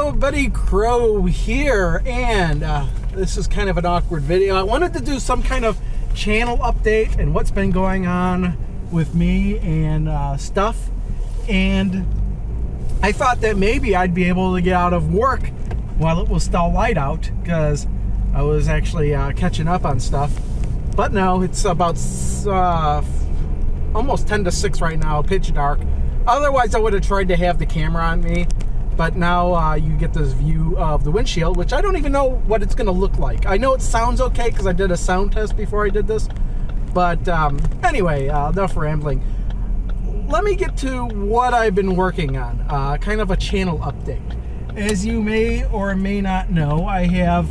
Hello, Buddy Crow here, and this is kind of an awkward video. I wanted to do some kind of channel update and what's been going on with me and stuff, and I thought that maybe I'd be able to get out of work while it was still light out, because I was actually catching up on stuff. But no, it's about almost 10 to 6 right now, pitch dark. Otherwise, I would have tried to have the camera on me. But now you get this view of the windshield, which I don't even know what it's going to look like. I know it sounds okay because I did a sound test before I did this. But anyway, enough rambling. Let me get to what I've been working on, kind of a channel update. As you may or may not know, I have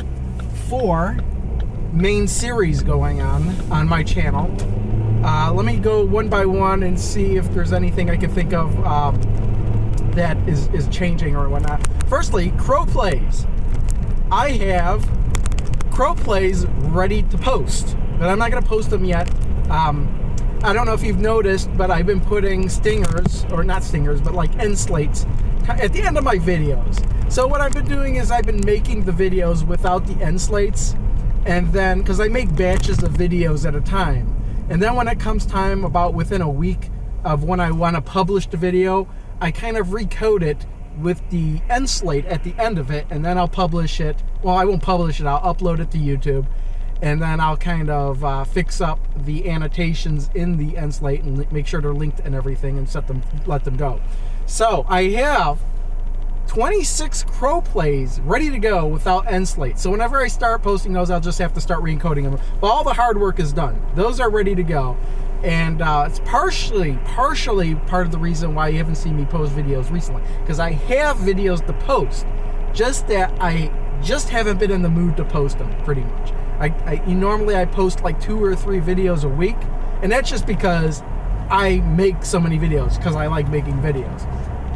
4 main series going on my channel. Let me go one by one and see if there's anything I can think of that is changing or whatnot. Firstly, Crow Plays. I have Crow Plays ready to post, but I'm not going to post them yet. I don't know if you've noticed, but I've been putting stingers, or not stingers, but like end slates at the end of my videos. So what I've been doing is I've been making the videos without the end slates, and then, because I make batches of videos at a time, and then when it comes time about within a week of when I want to publish the video, I kind of recode it with the end slate at the end of it, and then I'll publish it. Well, I won't publish it, I'll upload it to YouTube, and then I'll kind of fix up the annotations in the end slate and make sure they're linked and everything, and let them go. So I have 26 Crow Plays ready to go without end slate. So whenever I start posting those, I'll just have to start re-encoding them. But all the hard work is done. Those are ready to go. And it's partially part of the reason why you haven't seen me post videos recently, because I have videos to post, just that I just haven't been in the mood to post them, pretty much. Normally I post like 2 or 3 videos a week, and that's just because I make so many videos, because I like making videos.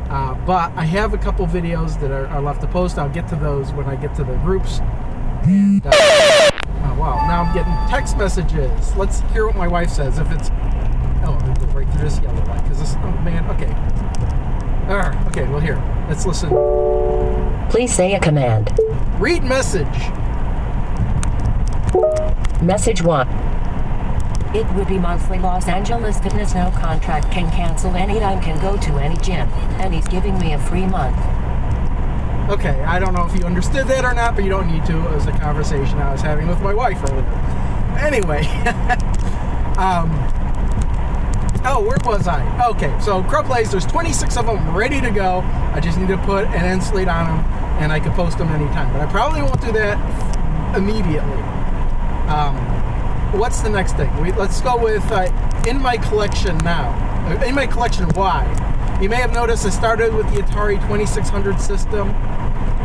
But I have a couple videos that are left to post. I'll get to those when I get to the groups. And oh wow, now I'm getting text messages. Let's hear what my wife says. If it's, oh, I'm gonna go right through this yellow light, because this, oh man, okay. Okay, well here, let's listen. Please say a command. Read message. Message 1. It would be monthly Los Angeles fitness, no contract, can cancel anytime, can go to any gym, and he's giving me a free month. Okay, I don't know if you understood that or not, but you don't need to. It was a conversation I was having with my wife earlier. Anyway, oh, where was I? Okay, so Crow Plays, there's 26 of them ready to go. I just need to put an end slate on them, and I can post them anytime. But I probably won't do that immediately. What's the next thing? Let's go with in my collection now. In my collection, why? You may have noticed I started with the Atari 2600 system,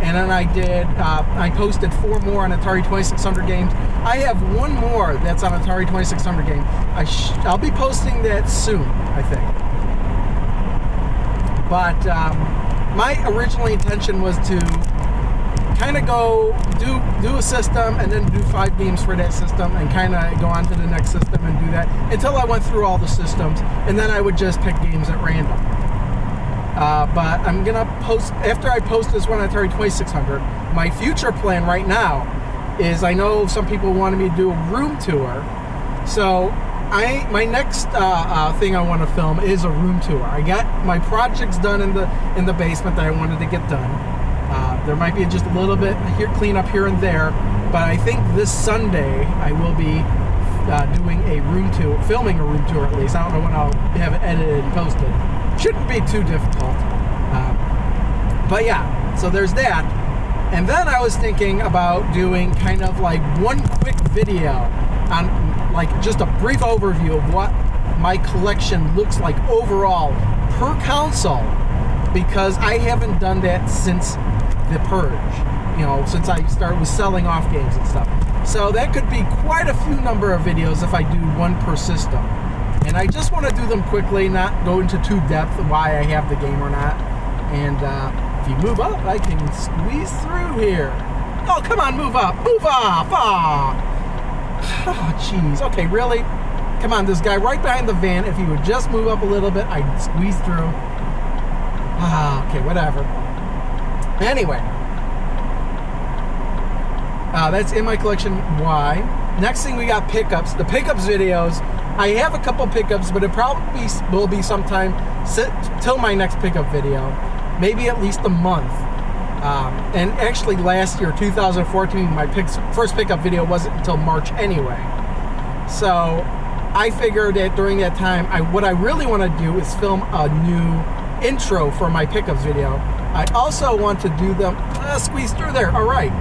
and then I posted 4 more on Atari 2600 games. I have 1 more that's on Atari 2600 game. I'll be posting that soon, I think. But my original intention was to kind of go do a system and then do 5 games for that system and kind of go on to the next system and do that until I went through all the systems, and then I would just pick games at random. But I'm gonna post, after I post this one on Atari 2600, my future plan right now is, I know some people wanted me to do a room tour, so my next thing I want to film is a room tour. I got my projects done in the basement that I wanted to get done. There might be just a little bit here, clean up here and there, but I think this Sunday I will be doing a room tour, filming a room tour at least. I don't know when I'll have it edited and posted. Shouldn't be too difficult. But yeah, so there's that. And then I was thinking about doing kind of like one quick video on like just a brief overview of what my collection looks like overall per console, because I haven't done that since the Purge, since I started with selling off games and stuff. So that could be quite a few number of videos if I do 1 per system. And I just want to do them quickly, not go into too depth why I have the game or not. And if you move up, I can squeeze through here. Oh, come on, move up, move up. Oh, jeez. Okay, really? Come on, this guy right behind the van, if he would just move up a little bit, I'd squeeze through. Okay, whatever. Anyway, That's in my collection Y. Next thing we got pickups. The pickups videos, I have a couple pickups, but it probably will be sometime till my next pickup video. Maybe at least a month. And actually last year, 2014, my first pickup video wasn't until March anyway. So I figured that during that time, what I really want to do is film a new intro for my pickups video. I also want to do them, squeeze through there, all right,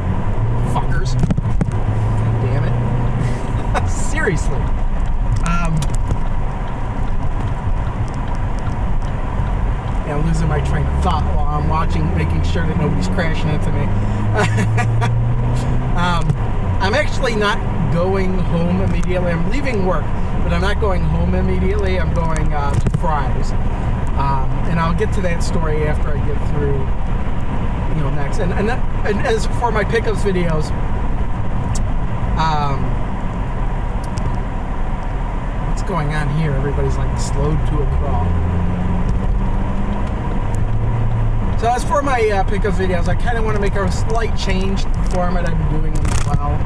fuckers. God damn it. Seriously. Yeah, I'm losing my train of thought while I'm watching, making sure that nobody's crashing into me. I'm actually not going home immediately. I'm leaving work, but I'm not going home immediately. I'm going to Fry's. And I'll get to that story after I get through, next. And as for my pickups videos, what's going on here? Everybody's like slowed to a crawl. So as for my pickups videos, I kind of want to make a slight change to the format I've been doing them as well.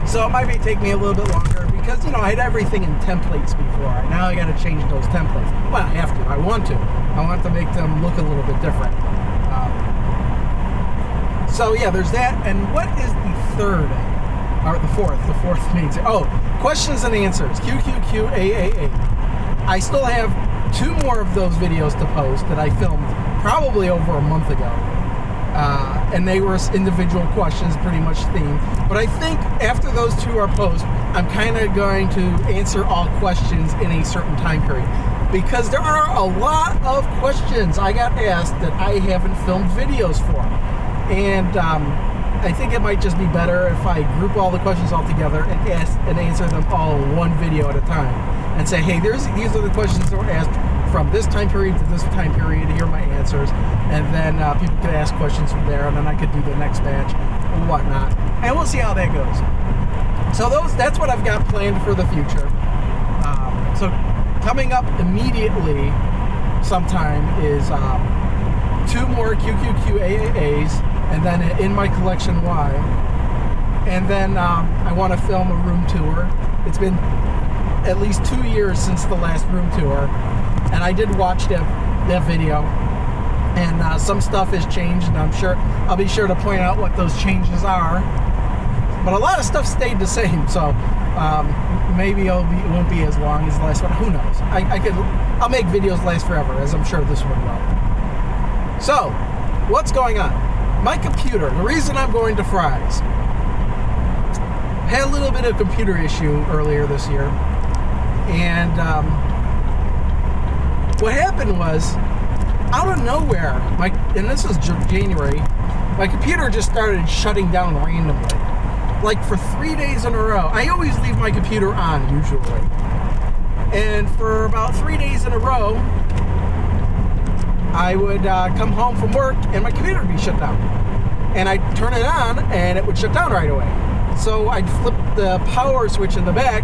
So it might take me a little bit longer because, I had everything in templates before. Now I got to change those templates. Well, I have to. I want to. I want to make them look a little bit different. So yeah, there's that. And what is the third? Or the fourth? The fourth means questions and answers. QQQAAA. I still have 2 more of those videos to post that I filmed probably over a month ago. And they were individual questions, pretty much themed. But I think after those 2 are posted, I'm kind of going to answer all questions in a certain time period. Because there are a lot of questions I got asked that I haven't filmed videos for. And I think it might just be better if I group all the questions all together and answer them all in one video at a time. And say, hey, these are the questions that were asked from this time period to this time period. Here are my answers. And then people could ask questions from there, and then I could do the next batch and whatnot. And we'll see how that goes. So that's what I've got planned for the future. So coming up immediately sometime is 2 more QQQAAs, and then in my collection Y. And then I want to film a room tour. It's been at least 2 years since the last room tour, and I did watch that video, and some stuff has changed, and I'll be sure to point out what those changes are. But a lot of stuff stayed the same, so maybe it won't be as long as the last one. Who knows? I'll make videos last forever, as I'm sure this one will. So, what's going on? My computer. The reason I'm going to Fry's. Had a little bit of computer issue earlier this year. And what happened was, out of nowhere, and this is January, my computer just started shutting down randomly. Like for 3 days in a row. I always leave my computer on, usually. And for about 3 days in a row, I would come home from work and my computer would be shut down. And I'd turn it on and it would shut down right away. So I'd flip the power switch in the back,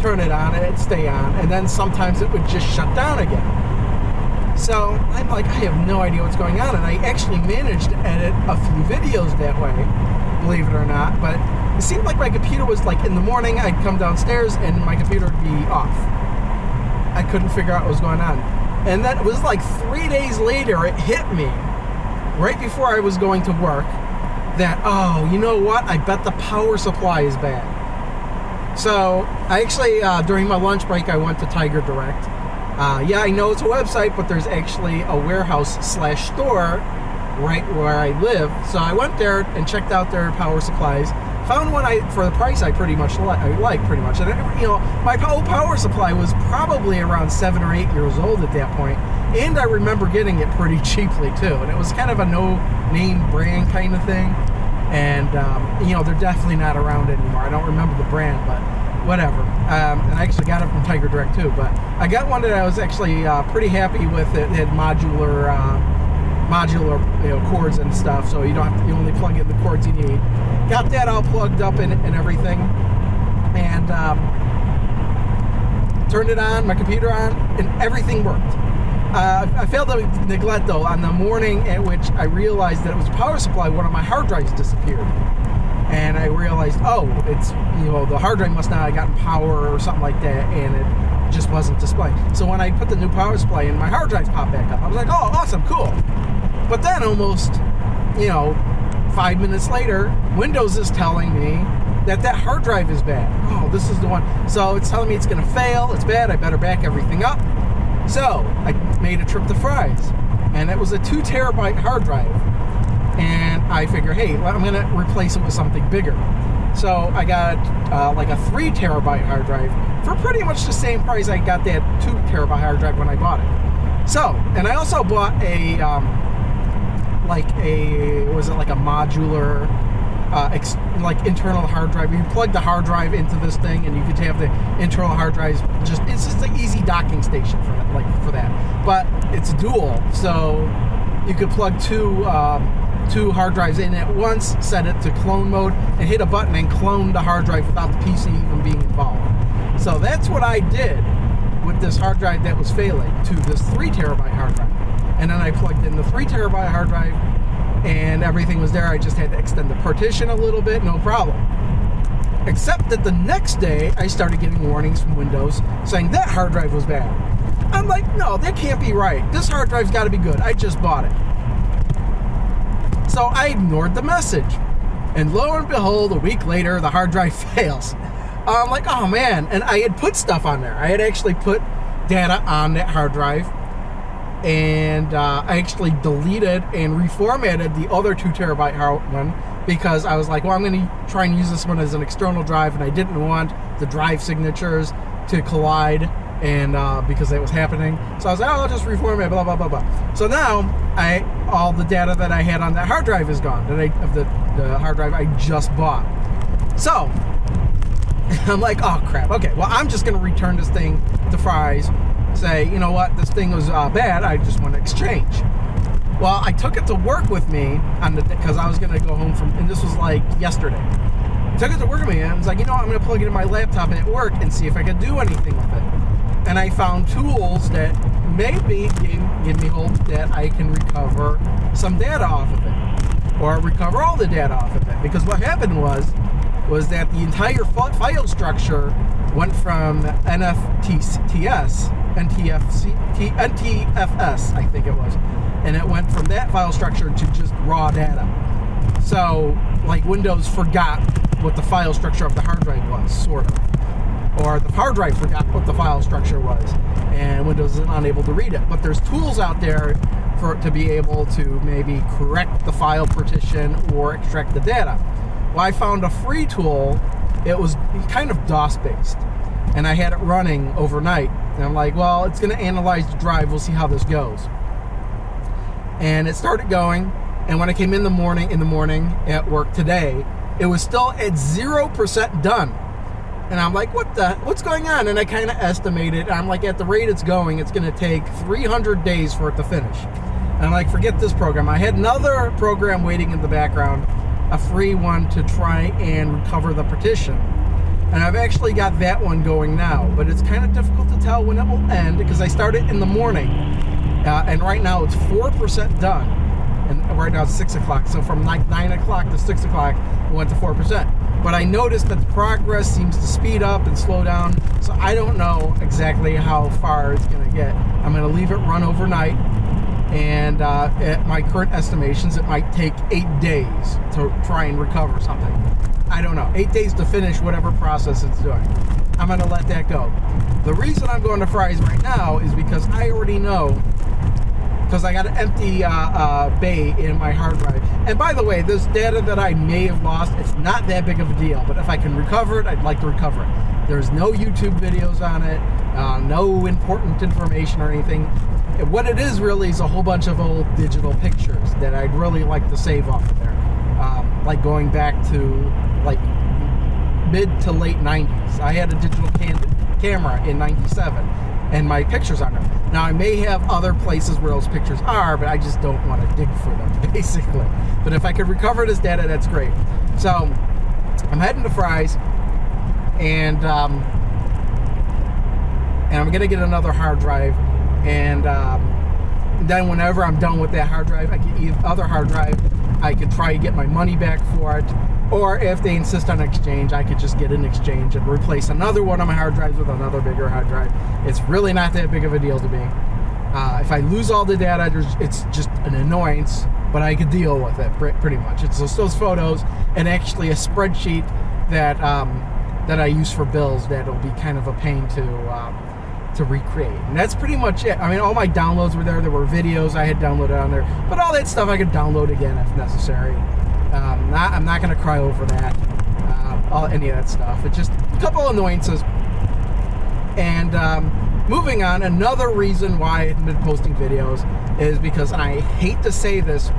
turn it on, and it'd stay on. And then sometimes it would just shut down again. So I'm like, I have no idea what's going on. And I actually managed to edit a few videos that way, believe it or not. But it seemed like my computer was like in the morning, I'd come downstairs and my computer would be off. I couldn't figure out what was going on. And then it was like 3 days later, it hit me right before I was going to work that, oh, you know what? I bet the power supply is bad. So I actually, during my lunch break, I went to Tiger Direct. Yeah, I know it's a website, but there's actually a warehouse/store right where I live. So I went there and checked out their power supplies. Found one for the price I pretty much like pretty much. And my old power supply was probably around 7 or 8 years old at that point, and I remember getting it pretty cheaply too. And it was kind of a no-name brand kind of thing. And they're definitely not around anymore. I don't remember the brand, but whatever. And I actually got it from Tiger Direct too. But I got one that I was actually pretty happy with. It had modular cords and stuff, so you only plug in the cords you need. Got that all plugged up and everything, and turned it on, my computer on, and everything worked. I failed to neglect, though, on the morning at which I realized that it was a power supply, one of my hard drives disappeared. and I realized, oh, it's, the hard drive must not have gotten power or something like that, and it just wasn't displaying. So when I put the new power display in, my hard drives popped back up. I was like, oh, awesome, cool. But then almost, 5 minutes later, Windows is telling me that hard drive is bad. Oh, this is the one. So it's telling me it's going to fail. It's bad. I better back everything up. So I made a trip to Fry's, and it was a 2 terabyte hard drive. And I figure, hey, I'm going to replace it with something bigger. So I got like a 3 terabyte hard drive for pretty much the same price I got that 2 terabyte hard drive when I bought it. So, and I also bought a modular internal hard drive. You plug the hard drive into this thing, and you could have the internal hard drives. It's just an easy docking station for that. But it's dual, so you could plug two hard drives in at once, set it to clone mode, and hit a button and clone the hard drive without the PC even being involved. So that's what I did with this hard drive that was failing to this 3 terabyte hard drive. And then I plugged in the 3 terabyte hard drive, and everything was there. I just had to extend the partition a little bit, no problem. Except that the next day, I started getting warnings from Windows saying that hard drive was bad. I'm like, no, that can't be right. This hard drive's got to be good. I just bought it. So I ignored the message. And lo and behold, a week later, the hard drive fails. I'm like, oh man. And I had put stuff on there. I had actually put data on that hard drive. And I actually deleted and reformatted the other 2 terabyte one because I was like, well, I'm going to try and use this one as an external drive, and I didn't want the drive signatures to collide, and because that was happening. So I was like, oh, I'll just reformat, blah, blah, blah, blah. So now all the data that I had on that hard drive is gone, the hard drive I just bought. So I'm like, oh, crap. Okay, well, I'm just going to return this thing to Fry's. Say, you know what, this thing was bad, I just want to exchange. Well, I took it to work with me because I was going to go home and this was like yesterday. I took it to work with me, and I was like, you know what, I'm going to plug it in my laptop at work and see if I could do anything with it. And I found tools that maybe give me hope that I can recover some data off of it, or recover all the data off of it. Because what happened was that the entire file structure went from NTFS, I think it was, and it went from that file structure to just raw data. So, like, Windows forgot what the file structure of the hard drive was, sort of. Or the hard drive forgot what the file structure was, and Windows is unable to read it. But there's tools out there to be able to maybe correct the file partition or extract the data. Well, I found a free tool. It was kind of DOS-based, and I had it running overnight. And I'm like, well, it's going to analyze the drive. We'll see how this goes. And it started going. And when I came in the morning at work today, it was still at 0% done. And I'm like, what's going on? And I kind of estimated. I'm like, at the rate it's going, it's going to take 300 days for it to finish. And I'm like, forget this program. I had another program waiting in the background, a free one to try and recover the partition. And I've actually got that one going now, but it's kind of difficult to tell when it will end because I started in the morning, and right now it's 4% done, and right now it's 6 o'clock. So from like 9 o'clock to 6 o'clock, it went to 4%. But I noticed that the progress seems to speed up and slow down, so I don't know exactly how far it's going to get. I'm going to leave it run overnight, and at my current estimations, it might take 8 days to try and recover something. I don't know, 8 days to finish whatever process it's doing. I'm going to let that go. The reason I'm going to Fry's right now is because I already know, because I got an empty bay in my hard drive. And by the way, this data that I may have lost, it's not that big of a deal, but if I can recover it, I'd like to recover it. There's no YouTube videos on it, no important information or anything. What it is really is a whole bunch of old digital pictures that I'd really like to save off of there. Like going back to like mid to late 90s. I had a digital camera in 97 and my pictures on there. Now I may have other places where those pictures are, but I just don't want to dig for them, basically. But if I could recover this data, that's great. So I'm heading to Fry's, and I'm gonna get another hard drive, and then whenever I'm done with that hard drive, I get the other hard drive, I could try to get my money back for it. Or if they insist on exchange, I could just get an exchange and replace another one of my hard drives with another bigger hard drive. It's really not that big of a deal to me. If I lose all the data, it's just an annoyance, but I could deal with it pretty much. It's just those photos and actually a spreadsheet that that I use for bills that'll be kind of a pain to recreate. And that's pretty much it. I mean, all my downloads were there. There were videos I had downloaded on there, but all that stuff I could download again if necessary. I'm not going to cry over that, any of that stuff. It's just a couple annoyances. And moving on, another reason why I haven't been posting videos is because, and I hate to say this,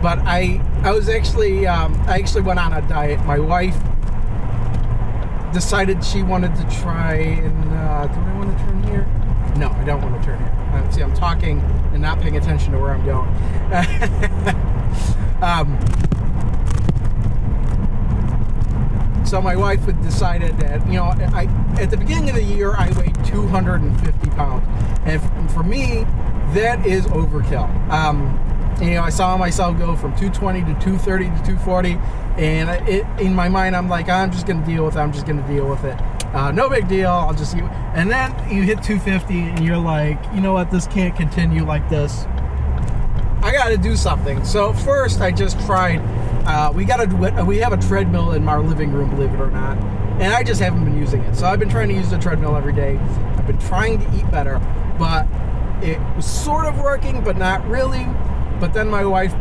but I actually went on a diet. My wife decided she wanted to try and do I want to turn here? No, I don't want to turn here. See, I'm talking and not paying attention to where I'm going. So my wife had decided that, at the beginning of the year, I weighed 250 pounds. And for me, that is overkill. I saw myself go from 220 to 230 to 240. And in my mind, I'm like, I'm just going to deal with it. No big deal. I'll just see. And then you hit 250 and you're like, you know what? This can't continue like this. I got to do something. So first, I just tried. We have a treadmill in our living room, believe it or not, and I just haven't been using it. So I've been trying to use the treadmill every day. I've been trying to eat better, but it was sort of working, but not really. But then my wife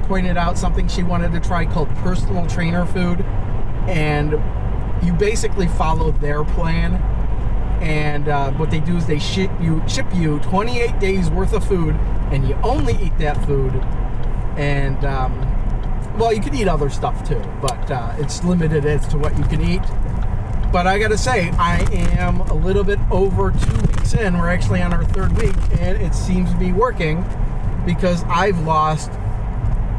pointed out something she wanted to try called personal trainer food, and you basically follow their plan. And what they do is they ship you 28 days worth of food, and you only eat that food. And well, you can eat other stuff too, but it's limited as to what you can eat. But I gotta say, I am a little bit over 2 weeks in. We're actually on our third week, and it seems to be working because I've lost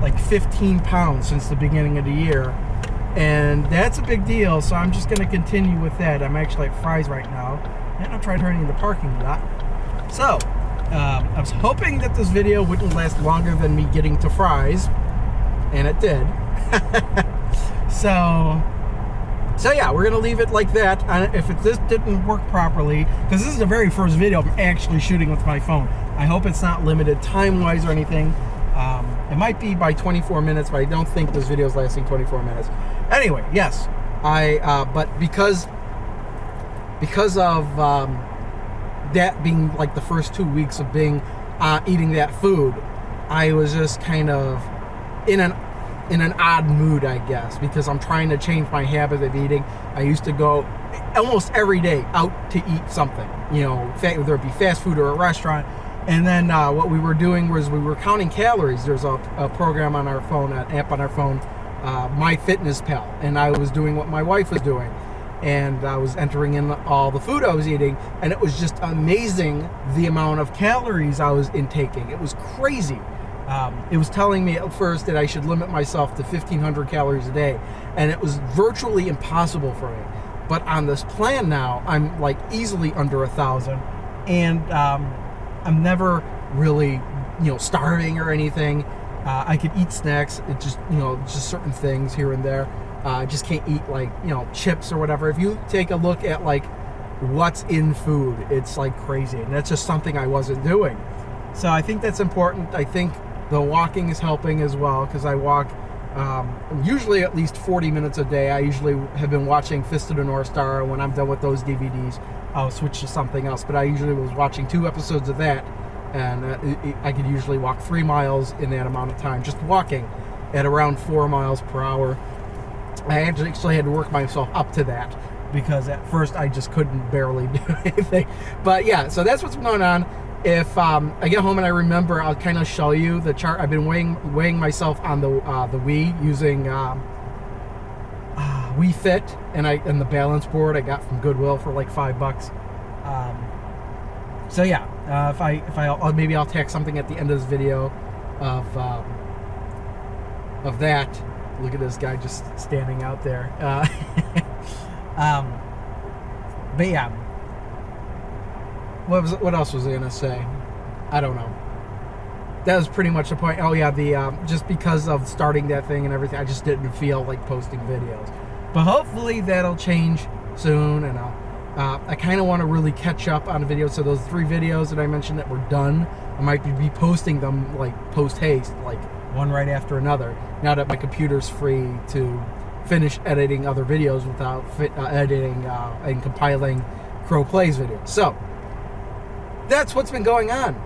like 15 pounds since the beginning of the year. And that's a big deal, so I'm just gonna continue with that. I'm actually at Fry's right now, and I'm trying turning in the parking lot. So, I was hoping that this video wouldn't last longer than me getting to Fry's. And it did. So yeah, we're gonna leave it like that. If this didn't work properly, because this is the very first video I'm actually shooting with my phone, I hope it's not limited time-wise or anything. It might be by 24 minutes, but I don't think this video is lasting 24 minutes. Anyway, yes, but because of that being like the first 2 weeks of being eating that food, I was just kind of in an odd mood, I guess, because I'm trying to change my habit of eating. I used to go almost every day out to eat something, whether it be fast food or a restaurant. And then what we were doing was we were counting calories. There's a program on our phone, an app on our phone, MyFitnessPal, and I was doing what my wife was doing. And I was entering in all the food I was eating, and it was just amazing the amount of calories I was intaking. It was crazy. It was telling me at first that I should limit myself to 1,500 calories a day, and it was virtually impossible for me. But on this plan now, I'm like easily under 1,000, and I'm never really, starving or anything. I could eat snacks, it just, just certain things here and there. I just can't eat like, chips or whatever. If you take a look at like what's in food, it's like crazy, and that's just something I wasn't doing. So I think that's important. I think the walking is helping as well, because I walk usually at least 40 minutes a day. I usually have been watching Fist of the North Star. When I'm done with those DVDs, I'll switch to something else. But I usually was watching 2 episodes of that, and I could usually walk 3 miles in that amount of time, just walking at around 4 miles per hour. I actually had to work myself up to that, because at first I just couldn't barely do anything. But yeah, so that's what's going on. If I get home and I remember, I'll kind of show you the chart. I've been weighing myself on the Wii using Wii Fit, and the balance board I got from Goodwill for like $5. So yeah, maybe I'll tack something at the end of this video of that. Look at this guy just standing out there. But yeah. What else was I gonna say? I don't know. that was pretty much the point. Oh yeah, the just because of starting that thing and everything, I just didn't feel like posting videos. But hopefully that'll change soon, and I kind of want to really catch up on the videos. So those 3 videos that I mentioned that were done, I might be posting them like post haste, like one right after another. Now that my computer's free to finish editing other videos without editing and compiling Crow Plays videos. So that's what's been going on.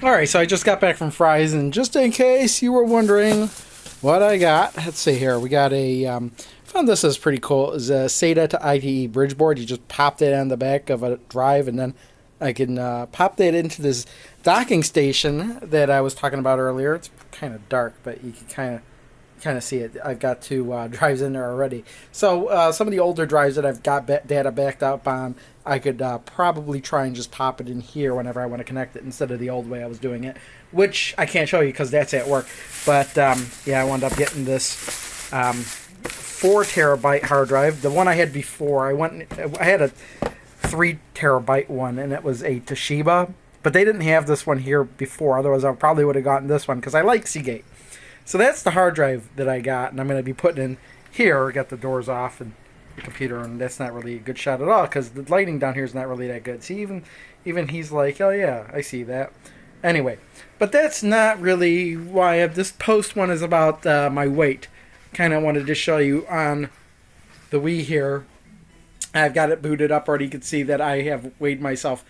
Alright, so I just got back from Fry's, and just in case you were wondering what I got, let's see here. We got a, found this is pretty cool. It's a SATA to ITE bridge board. You just popped it on the back of a drive, and then I can pop that into this docking station that I was talking about earlier. It's kind of dark, but you can kind of see it. I've got 2 drives in there already. So some of the older drives that I've got data backed up on, I could probably try and just pop it in here whenever I want to connect it instead of the old way I was doing it, which I can't show you because that's at work. But yeah, I wound up getting this 4 terabyte hard drive. The one I had before, I had a 3 terabyte one, and it was a Toshiba, but they didn't have this one here before. Otherwise, I probably would have gotten this one because I like Seagate. So that's the hard drive that I got, and I'm going to be putting in here. Got the doors off and the computer, and that's not really a good shot at all because the lighting down here is not really that good. See, even he's like, oh yeah, I see that. Anyway, but that's not really why this post one is about my weight. Kind of wanted to show you on the Wii here. I've got it booted up already. You can see that I have weighed myself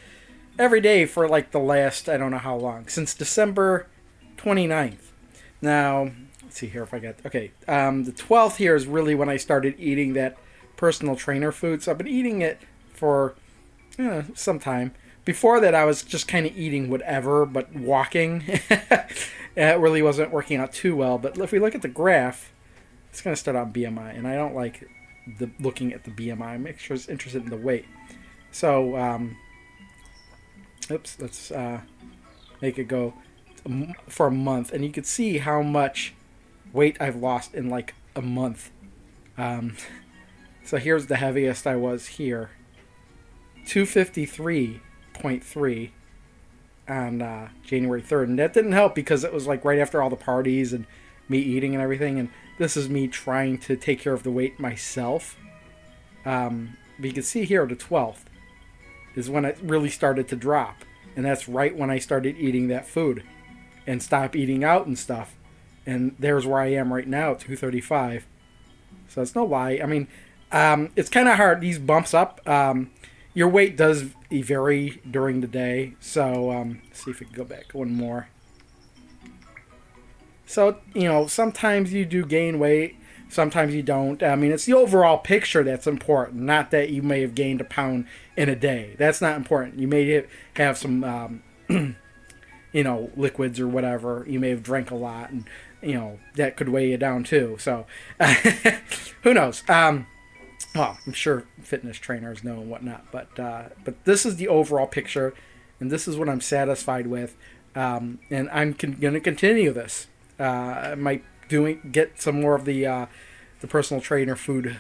every day for like the last, I don't know how long, since December 29th. Now, let's see here if I got, okay, the 12th here is really when I started eating that personal trainer food. So I've been eating it for some time. Before that, I was just kind of eating whatever, but walking. It really wasn't working out too well. But if we look at the graph, it's going to start on BMI, and I don't like looking at the BMI. Make sure it's interested in the weight. So, oops, let's make it go for a month, and you can see how much weight I've lost in like a month. So here's the heaviest I was here, 253.3 on January 3rd, and that didn't help because it was like right after all the parties and me eating and everything, and this is me trying to take care of the weight myself. But you can see here the 12th is when it really started to drop, and that's right when I started eating that food and stop eating out and stuff. And there's where I am right now, 235. So it's no lie. I mean, it's kind of hard. These bumps up. Your weight does vary during the day. So let's see if we can go back one more. So, you know, sometimes you do gain weight. Sometimes you don't. I mean, it's the overall picture that's important. Not that you may have gained a pound in a day. That's not important. You may have some... you know, liquids or whatever. You may have drank a lot, and you know that could weigh you down too. So who knows? Well, I'm sure fitness trainers know and whatnot, but this is the overall picture, and this is what I'm satisfied with, and I'm going to continue this. I might get some more of the personal trainer food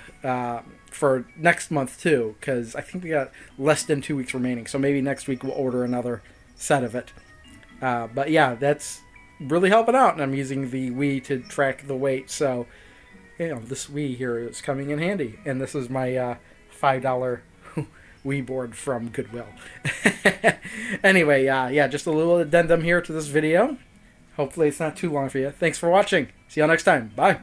for next month too, because I think we got less than 2 weeks remaining. So maybe next week we'll order another set of it. But yeah, that's really helping out, and I'm using the Wii to track the weight. So, you know, this Wii here is coming in handy, and this is my $5 Wii board from Goodwill. Anyway, yeah, just a little addendum here to this video. Hopefully it's not too long for you. Thanks for watching. See y'all next time. Bye.